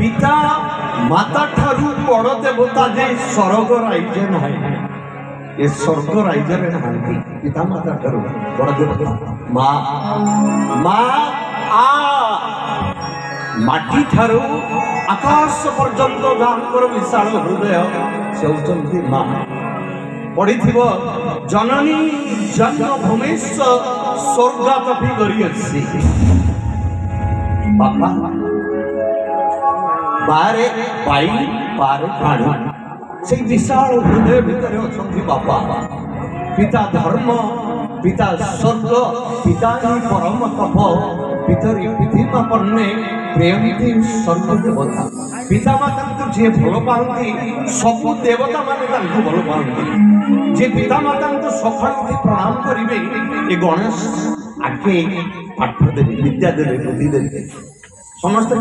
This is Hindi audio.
पिता माता ठारू बड़ देवता जे स्वर्ग राज्य ना ये स्वर्ग राज्य में नहांती पिता माता ठारू बड़ देवता माँ माँ आ माटी ठारू आकाश पर्यंत जाकर विशाल हृदय से होचंती माँ पड़ी जननी जन्मभूमि स्वर्गातपी करी बापा बारे पाई पारे प्राणी से विशाल हृदय भितर अच्छा बापा पिता धर्म पिता स्वर्ग पिता ही परम तप पितर पृथ्वी पन्ने प्रेमती स्वर्ग देवता पिता माता को जे भल पाती सब देवता माने भल पाती जे पिता माता को सकाल उठी प्रणाम करेंगे ये गणेश आगे पाठ देवे विद्या देवे बुद्धि देवे समस्त